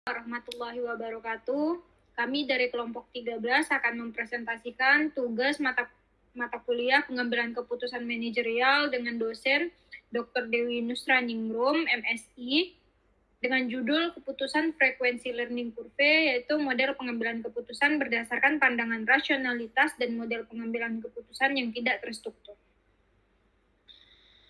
Warahmatullahi wabarakatuh. Kami dari kelompok 13 akan mempresentasikan tugas mata kuliah pengambilan keputusan manajerial dengan dosen Dr. Dewi Nusraningrum, MSI, dengan judul keputusan frekuensi learning curve, yaitu model pengambilan keputusan berdasarkan pandangan rasionalitas dan model pengambilan keputusan yang tidak terstruktur.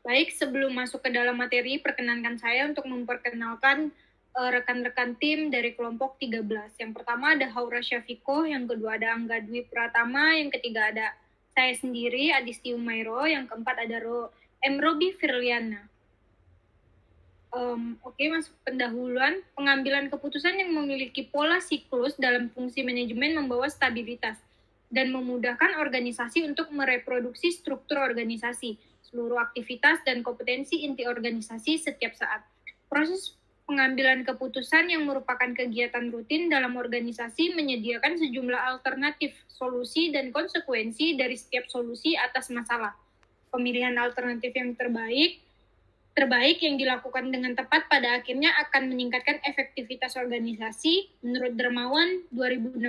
Baik, sebelum masuk ke dalam materi, perkenankan saya untuk memperkenalkan rekan-rekan tim dari kelompok 13. Yang pertama ada Haura Syafiko, yang kedua ada Angga Dwi Pratama, yang ketiga ada saya sendiri, Adisti Umairo, yang keempat ada Robi Firliana. Oke, masuk pendahuluan. Pengambilan keputusan yang memiliki pola siklus dalam fungsi manajemen membawa stabilitas dan memudahkan organisasi untuk mereproduksi struktur organisasi, seluruh aktivitas dan kompetensi inti organisasi setiap saat. Proses pengambilan keputusan yang merupakan kegiatan rutin dalam organisasi menyediakan sejumlah alternatif, solusi, dan konsekuensi dari setiap solusi atas masalah. Pemilihan alternatif yang terbaik yang dilakukan dengan tepat pada akhirnya akan meningkatkan efektivitas organisasi menurut Dermawan 2016.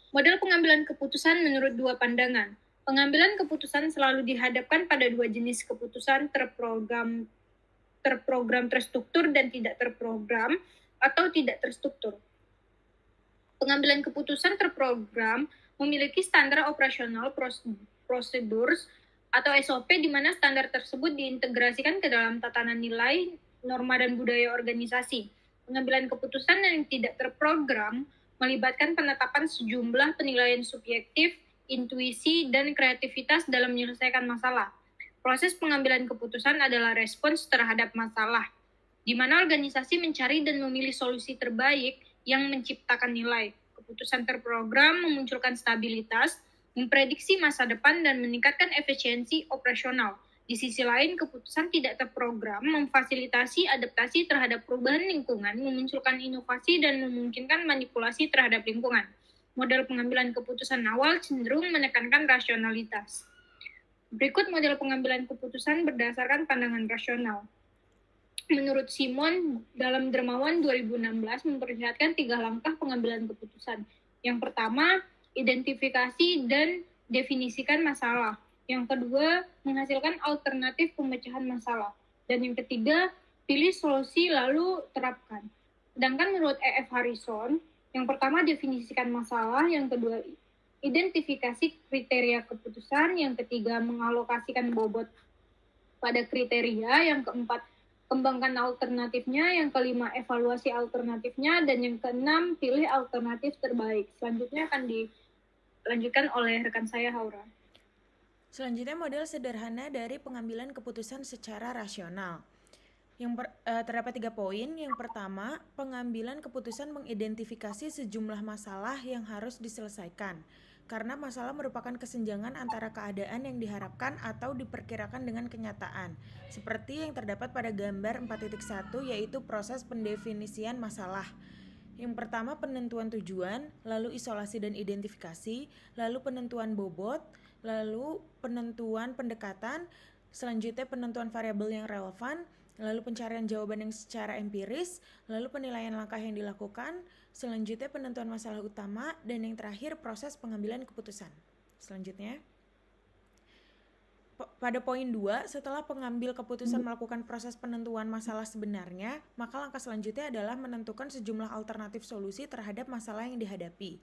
Model pengambilan keputusan menurut dua pandangan. Pengambilan keputusan selalu dihadapkan pada dua jenis keputusan terprogram terstruktur dan tidak terprogram atau tidak terstruktur. Pengambilan keputusan terprogram memiliki standar operasional prosedur atau SOP di mana standar tersebut diintegrasikan ke dalam tatanan nilai, norma, dan budaya organisasi. Pengambilan keputusan yang tidak terprogram melibatkan penetapan sejumlah penilaian subjektif, intuisi, dan kreativitas dalam menyelesaikan masalah. Proses pengambilan keputusan adalah respons terhadap masalah, di mana organisasi mencari dan memilih solusi terbaik yang menciptakan nilai. Keputusan terprogram memunculkan stabilitas, memprediksi masa depan, dan meningkatkan efisiensi operasional. Di sisi lain, keputusan tidak terprogram memfasilitasi adaptasi terhadap perubahan lingkungan, memunculkan inovasi, dan memungkinkan manipulasi terhadap lingkungan. Model pengambilan keputusan awal cenderung menekankan rasionalitas. Berikut model pengambilan keputusan berdasarkan pandangan rasional. Menurut Simon, dalam Dermawan 2016 memperlihatkan 3 langkah pengambilan keputusan. Yang pertama, identifikasi dan definisikan masalah. Yang kedua, menghasilkan alternatif pemecahan masalah. Dan yang ketiga, pilih solusi lalu terapkan. Sedangkan menurut E.F. Harrison, yang pertama definisikan masalah, yang kedua identifikasi kriteria keputusan, yang ketiga mengalokasikan bobot pada kriteria, yang keempat kembangkan alternatifnya, yang kelima evaluasi alternatifnya, dan yang keenam pilih alternatif terbaik. Selanjutnya akan dilanjutkan oleh rekan saya Haura. Selanjutnya model sederhana dari pengambilan keputusan secara rasional. Terdapat 3 poin. Yang pertama, pengambilan keputusan mengidentifikasi sejumlah masalah yang harus diselesaikan. Karena masalah merupakan kesenjangan antara keadaan yang diharapkan atau diperkirakan dengan kenyataan. Seperti yang terdapat pada gambar 4.1, yaitu proses pendefinisian masalah. Yang pertama penentuan tujuan, lalu isolasi dan identifikasi, lalu penentuan bobot, lalu penentuan pendekatan, selanjutnya penentuan variabel yang relevan, lalu pencarian jawaban yang secara empiris, lalu penilaian langkah yang dilakukan, selanjutnya penentuan masalah utama, dan yang terakhir proses pengambilan keputusan. Selanjutnya, pada poin 2, setelah pengambil keputusan melakukan proses penentuan masalah sebenarnya, maka langkah selanjutnya adalah menentukan sejumlah alternatif solusi terhadap masalah yang dihadapi.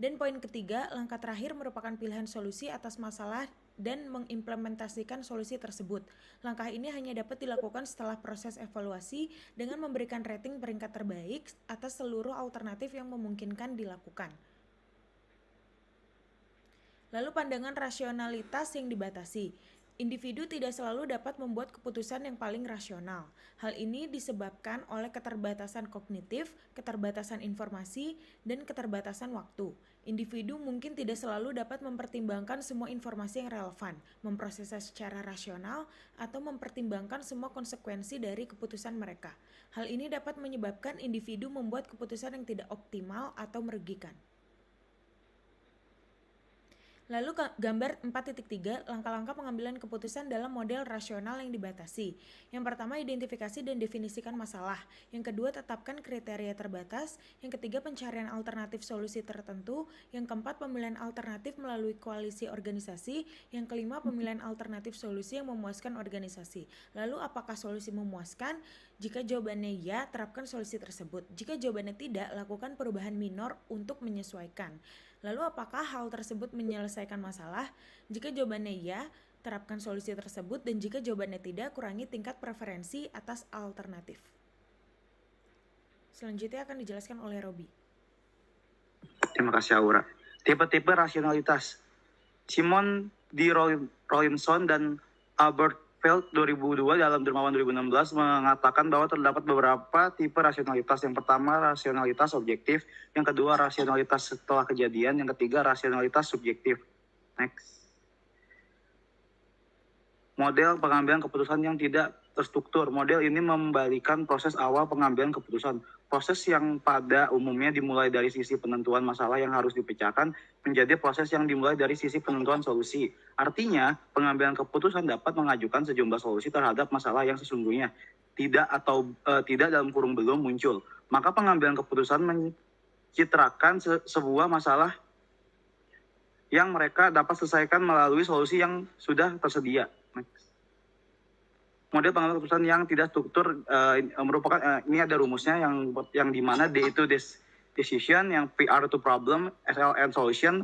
Dan poin ketiga, langkah terakhir merupakan pilihan solusi atas masalah dan mengimplementasikan solusi tersebut. Langkah ini hanya dapat dilakukan setelah proses evaluasi dengan memberikan rating peringkat terbaik atas seluruh alternatif yang memungkinkan dilakukan. Lalu pandangan rasionalitas yang dibatasi. Individu tidak selalu dapat membuat keputusan yang paling rasional. Hal ini disebabkan oleh keterbatasan kognitif, keterbatasan informasi, dan keterbatasan waktu. Individu mungkin tidak selalu dapat mempertimbangkan semua informasi yang relevan, memprosesnya secara rasional, atau mempertimbangkan semua konsekuensi dari keputusan mereka. Hal ini dapat menyebabkan individu membuat keputusan yang tidak optimal atau merugikan. Lalu gambar 4.3, langkah-langkah pengambilan keputusan dalam model rasional yang dibatasi. Yang pertama, identifikasi dan definisikan masalah. Yang kedua, tetapkan kriteria terbatas. Yang ketiga, pencarian alternatif solusi tertentu. Yang keempat, pemilihan alternatif melalui koalisi organisasi. Yang kelima, pemilihan alternatif solusi yang memuaskan organisasi. Lalu, apakah solusi memuaskan? Jika jawabannya ya, terapkan solusi tersebut. Jika jawabannya tidak, lakukan perubahan minor untuk menyesuaikan. Lalu apakah hal tersebut menyelesaikan masalah? Jika jawabannya ya, terapkan solusi tersebut, dan jika jawabannya tidak, kurangi tingkat preferensi atas alternatif. Selanjutnya akan dijelaskan oleh Robi. Terima kasih Aura. Tipe-tipe rasionalitas. Simon D. Rawlinson dan Albert Feld 2002 dalam Dermawan 2016 mengatakan bahwa terdapat beberapa tipe rasionalitas. Yang pertama, rasionalitas objektif. Yang kedua, rasionalitas setelah kejadian. Yang ketiga, rasionalitas subjektif. Next. Model pengambilan keputusan yang tidak terstruktur. Model ini membalikan proses awal pengambilan keputusan. Proses yang pada umumnya dimulai dari sisi penentuan masalah yang harus dipecahkan menjadi proses yang dimulai dari sisi penentuan solusi. Artinya, pengambilan keputusan dapat mengajukan sejumlah solusi terhadap masalah yang sesungguhnya tidak dalam kurung belum muncul. Maka pengambilan keputusan mencitrakan sebuah masalah yang mereka dapat selesaikan melalui solusi yang sudah tersedia. Model pengambilan keputusan yang tidak struktur merupakan ini ada rumusnya yang di mana D itu decision, yang PR itu problem, SLN solution,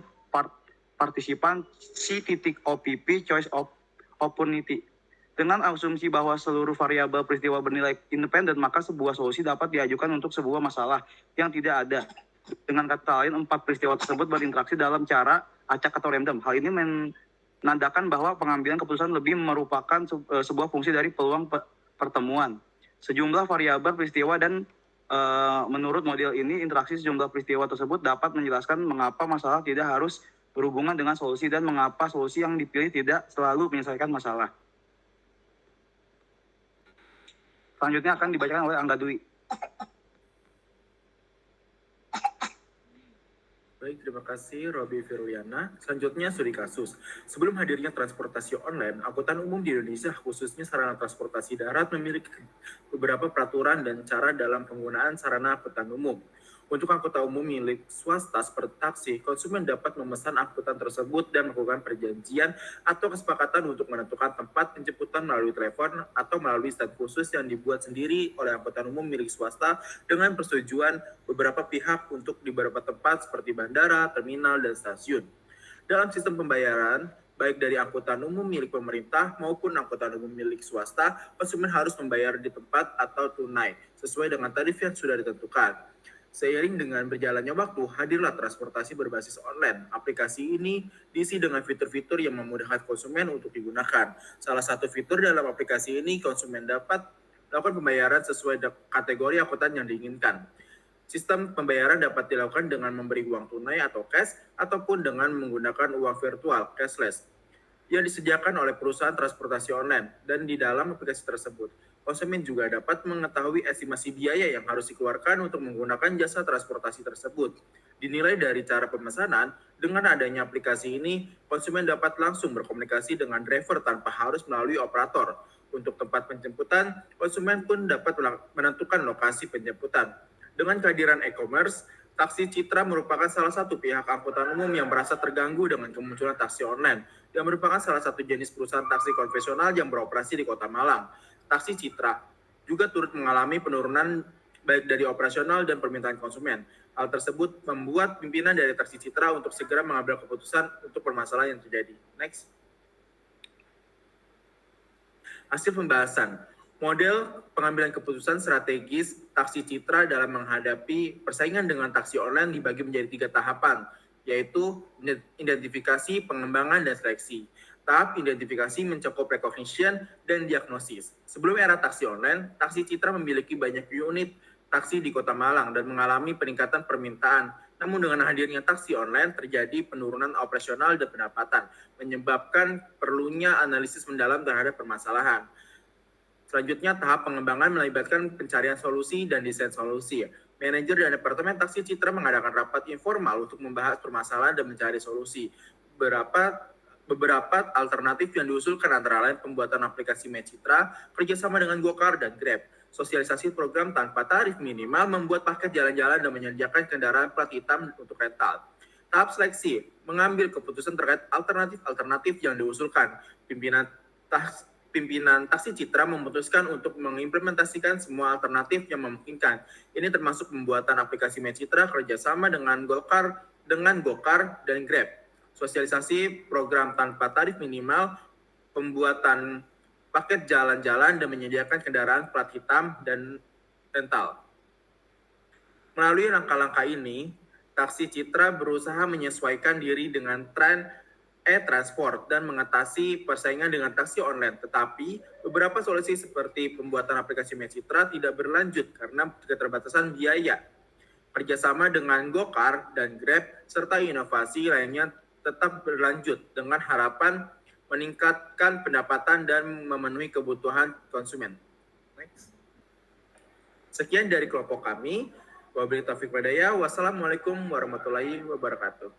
partisipan, C titik OPP choice of opportunity. Dengan asumsi bahwa seluruh variabel peristiwa bernilai independen, maka sebuah solusi dapat diajukan untuk sebuah masalah yang tidak ada. Dengan kata lain, 4 peristiwa tersebut berinteraksi dalam cara acak atau random. Hal ini menandakan bahwa pengambilan keputusan lebih merupakan sebuah fungsi dari peluang pertemuan. Sejumlah variabel peristiwa dan menurut model ini, interaksi sejumlah peristiwa tersebut dapat menjelaskan mengapa masalah tidak harus berhubungan dengan solusi dan mengapa solusi yang dipilih tidak selalu menyelesaikan masalah. Selanjutnya akan dibacakan oleh Angga Dwi. Baik, terima kasih Robi Firuyana. Selanjutnya studi kasus. Sebelum hadirnya transportasi online, angkutan umum di Indonesia khususnya sarana transportasi darat memiliki beberapa peraturan dan cara dalam penggunaan sarana angkutan umum. Untuk angkutan umum milik swasta seperti taksi, konsumen dapat memesan angkutan tersebut dan melakukan perjanjian atau kesepakatan untuk menentukan tempat penjemputan melalui telepon atau melalui stand khusus yang dibuat sendiri oleh angkutan umum milik swasta dengan persetujuan beberapa pihak untuk di beberapa tempat seperti bandara, terminal, dan stasiun. Dalam sistem pembayaran, baik dari angkutan umum milik pemerintah maupun angkutan umum milik swasta, konsumen harus membayar di tempat atau tunai sesuai dengan tarif yang sudah ditentukan. Seiring dengan berjalannya waktu, hadirlah transportasi berbasis online. Aplikasi ini diisi dengan fitur-fitur yang memudahkan konsumen untuk digunakan. Salah satu fitur dalam aplikasi ini, konsumen dapat melakukan pembayaran sesuai kategori angkutan yang diinginkan. Sistem pembayaran dapat dilakukan dengan memberi uang tunai atau cash, ataupun dengan menggunakan uang virtual, cashless, yang disediakan oleh perusahaan transportasi online. Dan di dalam aplikasi tersebut, konsumen juga dapat mengetahui estimasi biaya yang harus dikeluarkan untuk menggunakan jasa transportasi tersebut. Dinilai dari cara pemesanan, dengan adanya aplikasi ini, konsumen dapat langsung berkomunikasi dengan driver tanpa harus melalui operator. Untuk tempat penjemputan, konsumen pun dapat menentukan lokasi penjemputan. Dengan kehadiran e-commerce, Taksi Citra merupakan salah satu pihak angkutan umum yang merasa terganggu dengan kemunculan taksi online, yang merupakan salah satu jenis perusahaan taksi konvensional yang beroperasi di Kota Malang. Taksi Citra juga turut mengalami penurunan baik dari operasional dan permintaan konsumen. Hal tersebut membuat pimpinan dari Taksi Citra untuk segera mengambil keputusan untuk permasalahan yang terjadi. Next. Hasil pembahasan. Model pengambilan keputusan strategis Taksi Citra dalam menghadapi persaingan dengan taksi online dibagi menjadi 3 tahapan, yaitu identifikasi, pengembangan, dan seleksi. Tahap identifikasi mencakup recognition dan diagnosis. Sebelum era taksi online, Taksi Citra memiliki banyak unit taksi di Kota Malang dan mengalami peningkatan permintaan. Namun dengan hadirnya taksi online terjadi penurunan operasional dan pendapatan, menyebabkan perlunya analisis mendalam terhadap permasalahan. Selanjutnya, tahap pengembangan melibatkan pencarian solusi dan desain solusi. Manajer dan Departemen Taksi Citra mengadakan rapat informal untuk membahas permasalahan dan mencari solusi. beberapa alternatif yang diusulkan antara lain pembuatan aplikasi Mecitra kerjasama dengan Gokar dan Grab, sosialisasi program tanpa tarif minimal, membuat paket jalan-jalan dan menyediakan kendaraan plat hitam untuk rental. Tahap seleksi, mengambil keputusan terkait alternatif-alternatif yang diusulkan. Pimpinan Taksi Citra memutuskan untuk mengimplementasikan semua alternatif yang memungkinkan. Ini termasuk pembuatan aplikasi Mecitra kerjasama dengan Gokar dan Grab, sosialisasi program tanpa tarif minimal, pembuatan paket jalan-jalan dan menyediakan kendaraan plat hitam dan rental. Melalui langkah-langkah ini, Taksi Citra berusaha menyesuaikan diri dengan tren e-transport dan mengatasi persaingan dengan taksi online. Tetapi beberapa solusi seperti pembuatan aplikasi Mecitra tidak berlanjut karena keterbatasan biaya. Kerjasama dengan Gokar dan Grab serta inovasi lainnya tetap berlanjut dengan harapan meningkatkan pendapatan dan memenuhi kebutuhan konsumen. Next. Sekian dari kelompok kami. Wabillahi taufiq wal hidayah. Wassalamualaikum warahmatullahi wabarakatuh.